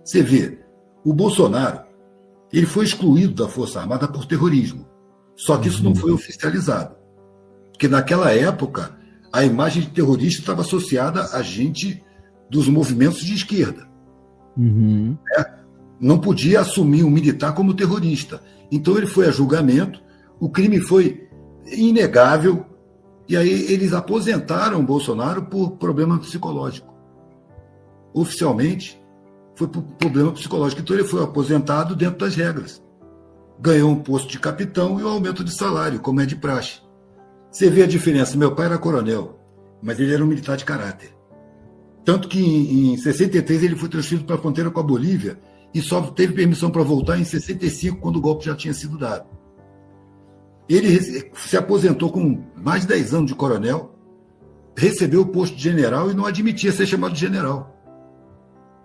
Você vê, o Bolsonaro, ele foi excluído da Força Armada por terrorismo. Só que isso não foi oficializado. Porque naquela época, a imagem de terrorista estava associada a gente dos movimentos de esquerda. Não podia assumir um militar como terrorista. Então ele foi a julgamento, o crime foi inegável, e aí eles aposentaram o Bolsonaro por problema psicológico. Oficialmente, foi por problema psicológico. Então ele foi aposentado dentro das regras. Ganhou um posto de capitão e um aumento de salário, como é de praxe. Você vê a diferença. Meu pai era coronel, mas ele era um militar de caráter. Tanto que em 63 ele foi transferido para a fronteira com a Bolívia e só teve permissão para voltar em 65, quando o golpe já tinha sido dado. Ele se aposentou com mais de 10 anos de coronel, recebeu o posto de general e não admitia ser chamado de general.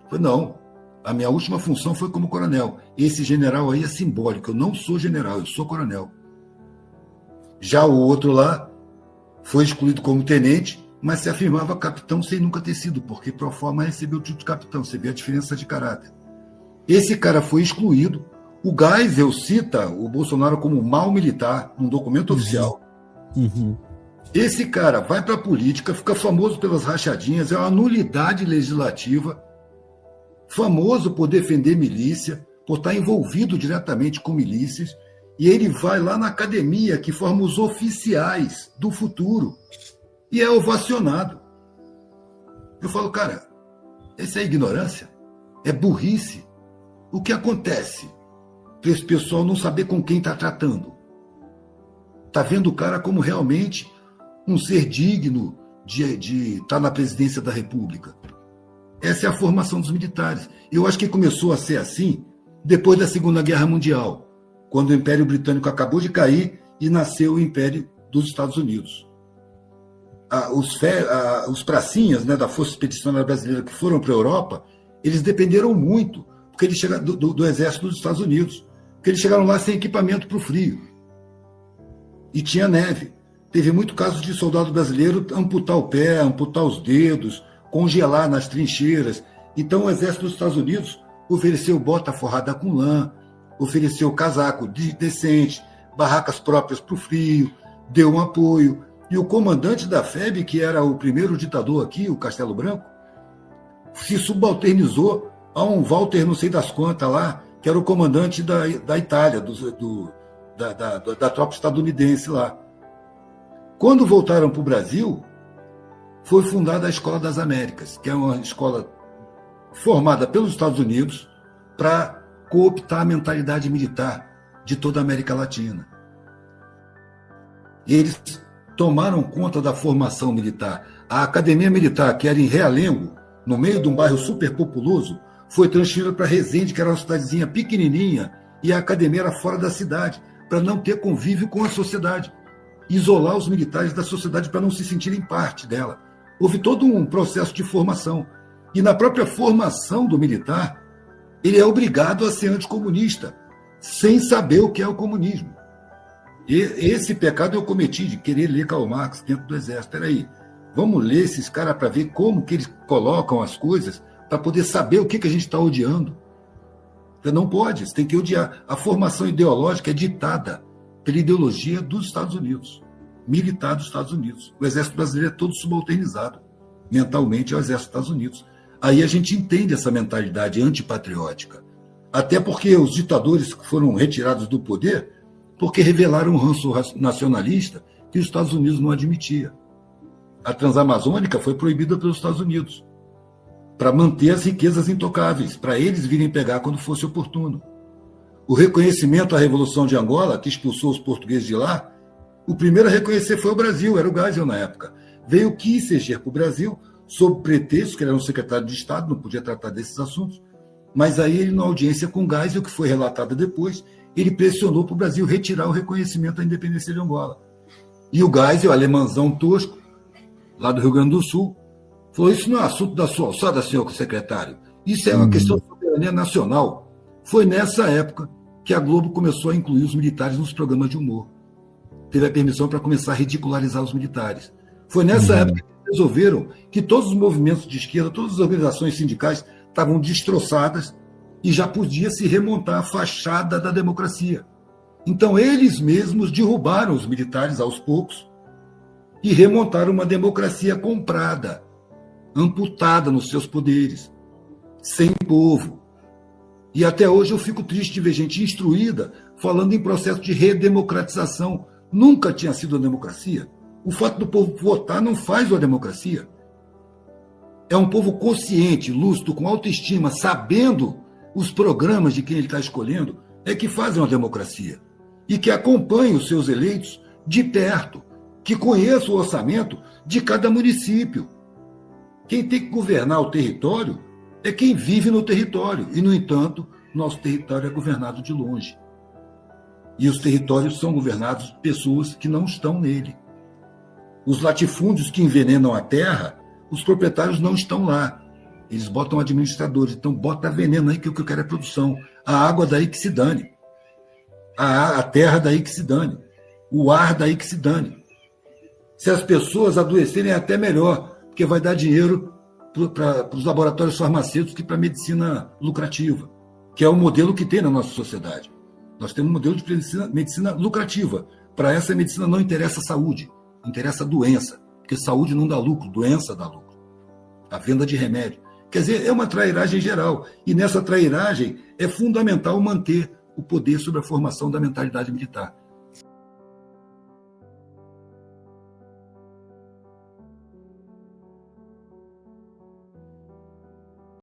Falei, não, a minha última função foi como coronel. Esse general aí é simbólico, eu não sou general, eu sou coronel. Já o outro lá foi excluído como tenente, mas se afirmava capitão sem nunca ter sido, porque pro forma recebeu o título de capitão. Você vê a diferença de caráter. Esse cara foi excluído. O Geisel cita o Bolsonaro como mau militar num documento oficial. Esse cara vai para a política, fica famoso pelas rachadinhas, é uma nulidade legislativa, famoso por defender milícia, por estar envolvido diretamente com milícias, e ele vai lá na academia que forma os oficiais do futuro e é ovacionado. Eu falo, cara, essa é ignorância, é burrice. O que acontece para esse pessoal não saber com quem está tratando? Está vendo o cara como realmente um ser digno de estar na presidência da República. Essa é a formação dos militares. Eu acho que começou a ser assim depois da Segunda Guerra Mundial, quando o Império Britânico acabou de cair e nasceu o Império dos Estados Unidos. Os pracinhas, né, da Força Expedicionária Brasileira que foram para a Europa, eles dependeram muito porque eles chegaram do Exército dos Estados Unidos, porque eles chegaram lá sem equipamento para o frio. E tinha neve. Teve muito caso de soldado brasileiro amputar o pé, amputar os dedos, congelar nas trincheiras. Então o Exército dos Estados Unidos ofereceu bota forrada com lã, ofereceu casaco decente, barracas próprias para o frio, deu um apoio. E o comandante da FEB, que era o primeiro ditador aqui, o Castelo Branco, se subalternizou a um Walter não sei das quantas lá, que era o comandante da Itália, da tropa estadunidense lá. Quando voltaram para o Brasil, foi fundada a Escola das Américas, que é uma escola formada pelos Estados Unidos para cooptar a mentalidade militar de toda a América Latina. E eles tomaram conta da formação militar. A Academia Militar, que era em Realengo, no meio de um bairro superpopuloso, foi transferida para Resende, que era uma cidadezinha pequenininha, e a academia era fora da cidade, para não ter convívio com a sociedade. Isolar os militares da sociedade para não se sentirem parte dela. Houve todo um processo de formação. E na própria formação do militar, ele é obrigado a ser anticomunista, sem saber o que é o comunismo. E esse pecado eu cometi, de querer ler Karl Marx dentro do Exército. Peraí, vamos ler esses caras para ver como que eles colocam as coisas, para poder saber o que a gente está odiando. Você não pode, você tem que odiar. A formação ideológica é ditada pela ideologia dos Estados Unidos, militar dos Estados Unidos. O Exército Brasileiro é todo subalternizado mentalmente ao Exército dos Estados Unidos. Aí a gente entende essa mentalidade antipatriótica. Até porque os ditadores foram retirados do poder porque revelaram um ranço nacionalista que os Estados Unidos não admitia. A Transamazônica foi proibida pelos Estados Unidos para manter as riquezas intocáveis, para eles virem pegar quando fosse oportuno. O reconhecimento à Revolução de Angola, que expulsou os portugueses de lá, o primeiro a reconhecer foi o Brasil, era o Geisel na época. Veio Kissinger para o Brasil, sob pretexto que ele era um secretário de Estado, não podia tratar desses assuntos, mas aí ele, na audiência com Geisel, que foi relatada depois, ele pressionou para o Brasil retirar o reconhecimento da independência de Angola. E o Geisel, alemãozão tosco, lá do Rio Grande do Sul, falou, isso não é assunto da sua alçada, senhor secretário, isso é uma questão de soberania nacional. Foi nessa época que a Globo começou a incluir os militares nos programas de humor. Teve a permissão para começar a ridicularizar os militares. Foi nessa época que resolveram que todos os movimentos de esquerda, todas as organizações sindicais estavam destroçadas e já podia se remontar a fachada da democracia. Então, eles mesmos derrubaram os militares aos poucos e remontaram uma democracia comprada, amputada nos seus poderes, sem povo. E até hoje eu fico triste de ver gente instruída falando em processo de redemocratização. Nunca tinha sido a democracia. O fato do povo votar não faz a democracia. É um povo consciente, lúcido, com autoestima, sabendo os programas de quem ele está escolhendo, é que fazem a democracia. E que acompanhe os seus eleitos de perto, que conheça o orçamento de cada município. Quem tem que governar o território é quem vive no território. E, no entanto, nosso território é governado de longe. E os territórios são governados por pessoas que não estão nele. Os latifúndios que envenenam a terra, os proprietários não estão lá. Eles botam administradores. Então, bota veneno aí, que o que eu quero é produção. A água daí que se dane. A terra daí que se dane. O ar daí que se dane. Se as pessoas adoecerem é até melhor, porque vai dar dinheiro para os laboratórios farmacêuticos e para a medicina lucrativa, que é o modelo que tem na nossa sociedade. Nós temos um modelo de medicina lucrativa. Para essa medicina não interessa a saúde, interessa a doença, porque saúde não dá lucro, doença dá lucro. A venda de remédio. Quer dizer, é uma trairagem geral. E nessa trairagem é fundamental manter o poder sobre a formação da mentalidade militar.